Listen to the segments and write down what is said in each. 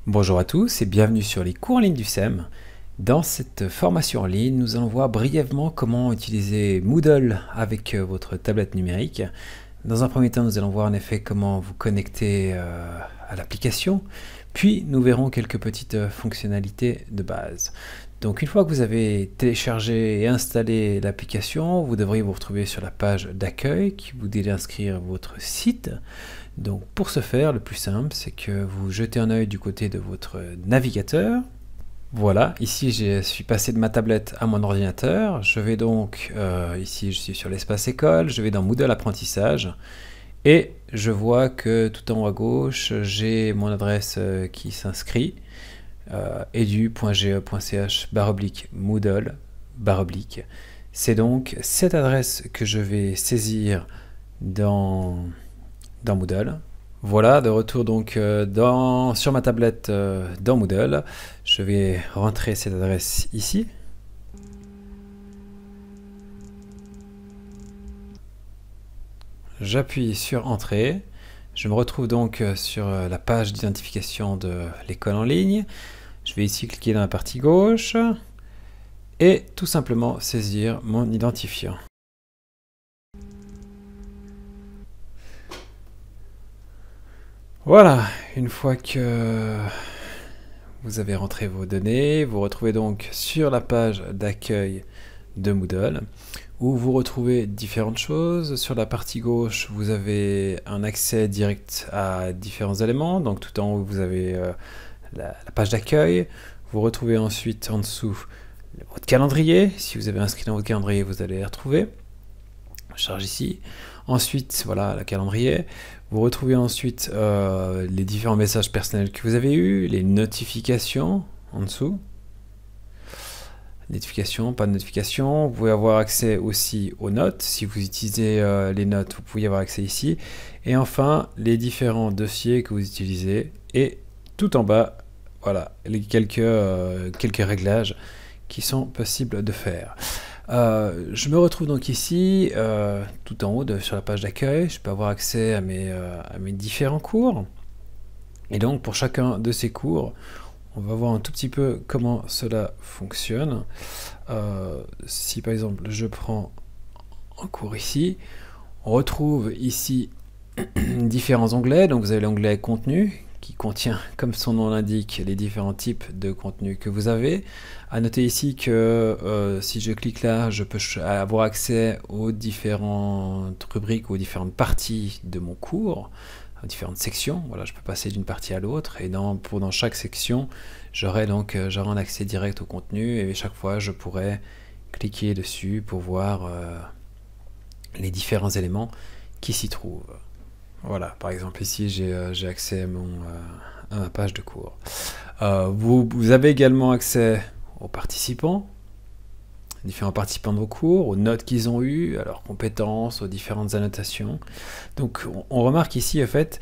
Bonjour à tous et bienvenue sur les cours en ligne du SEM. Dans cette formation en ligne, nous allons voir brièvement comment utiliser Moodle avec votre tablette numérique. Dans un premier temps, nous allons voir en effet comment vous connecter à l'application, puis nous verrons quelques petites fonctionnalités de base. Donc une fois que vous avez téléchargé et installé l'application, vous devriez vous retrouver sur la page d'accueil qui vous dit d'inscrire votre site. Donc pour ce faire, le plus simple, c'est que vous jetez un œil du côté de votre navigateur. Voilà, ici je suis passé de ma tablette à mon ordinateur. Je vais donc, ici je suis sur l'espace école, je vais dans Moodle apprentissage. Et je vois que tout en haut à gauche, j'ai mon adresse qui s'inscrit. edu.ge.ch/Moodle. C'est donc cette adresse que je vais saisir dans Moodle. Voilà, de retour donc sur ma tablette dans Moodle. Je vais rentrer cette adresse ici. J'appuie sur Entrée. Je me retrouve donc sur la page d'identification de l'école en ligne. Je vais ici cliquer dans la partie gauche et tout simplement saisir mon identifiant. Voilà, une fois que vous avez rentré vos données, vous retrouvez donc sur la page d'accueil de Moodle où vous retrouvez différentes choses. Sur la partie gauche, vous avez un accès direct à différents éléments. Donc tout en haut, vous avez la page d'accueil. Vous retrouvez ensuite en dessous votre calendrier. Si vous avez inscrit dans votre calendrier, vous allez les retrouver. Je charge ici. Ensuite, voilà le calendrier. Vous retrouvez ensuite les différents messages personnels que vous avez eus, les notifications en dessous. Notification, pas de notification. Vous pouvez avoir accès aussi aux notes. Si vous utilisez les notes, vous pouvez y avoir accès ici. Et enfin, les différents dossiers que vous utilisez. Et tout en bas, voilà, les quelques réglages qui sont possibles de faire. Je me retrouve donc ici, tout en haut sur la page d'accueil. Je peux avoir accès à mes différents cours. Et donc, pour chacun de ces cours, on va voir un tout petit peu comment cela fonctionne. Si par exemple, je prends un cours ici, on retrouve ici différents onglets. Donc, vous avez l'onglet Contenu, qui contient, comme son nom l'indique, les différents types de contenus que vous avez. À noter ici que si je clique là, je peux avoir accès aux différentes rubriques, aux différentes parties de mon cours, aux différentes sections. Voilà, je peux passer d'une partie à l'autre et dans chaque section, j'aurai un accès direct au contenu et chaque fois, je pourrai cliquer dessus pour voir les différents éléments qui s'y trouvent. Voilà, par exemple ici j'ai accès à ma page de cours. Vous avez également accès aux participants, différents participants de vos cours, aux notes qu'ils ont eues, à leurs compétences, aux différentes annotations. Donc on remarque ici en fait,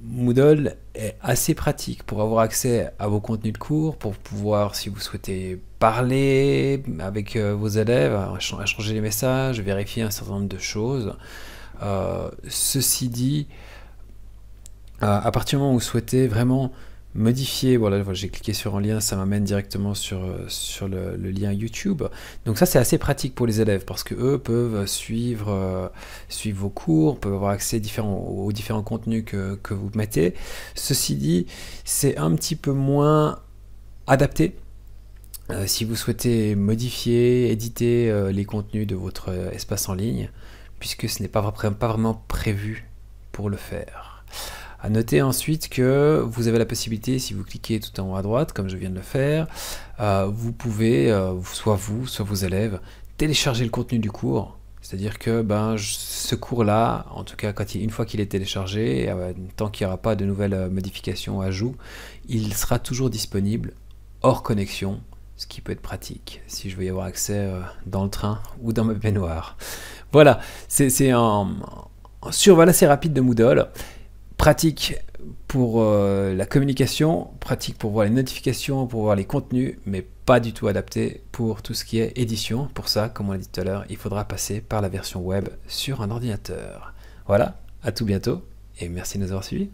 Moodle est assez pratique pour avoir accès à vos contenus de cours, pour pouvoir, si vous souhaitez parler avec vos élèves, changer les messages, vérifier un certain nombre de choses. Ceci dit, à partir du moment où vous souhaitez vraiment modifier, voilà, j'ai cliqué sur un lien, ça m'amène directement sur le lien YouTube. Donc ça c'est assez pratique pour les élèves parce que eux peuvent suivre vos cours, peuvent avoir accès aux différents contenus que vous mettez. Ceci dit, c'est un petit peu moins adapté si vous souhaitez modifier, éditer les contenus de votre espace en ligne, puisque ce n'est pas vraiment prévu pour le faire. À noter ensuite que vous avez la possibilité, si vous cliquez tout en haut à droite, comme je viens de le faire, vous pouvez, soit vous, soit vos élèves, télécharger le contenu du cours. C'est-à-dire que ce cours-là, en tout cas une fois qu'il est téléchargé, tant qu'il n'y aura pas de nouvelles modifications ou ajouts, il sera toujours disponible hors connexion, ce qui peut être pratique si je veux y avoir accès dans le train ou dans ma baignoire. Voilà, c'est un survol assez rapide de Moodle. Pratique pour la communication, pratique pour voir les notifications, pour voir les contenus, mais pas du tout adapté pour tout ce qui est édition. Pour ça, comme on l'a dit tout à l'heure, il faudra passer par la version web sur un ordinateur. Voilà, à tout bientôt et merci de nous avoir suivis.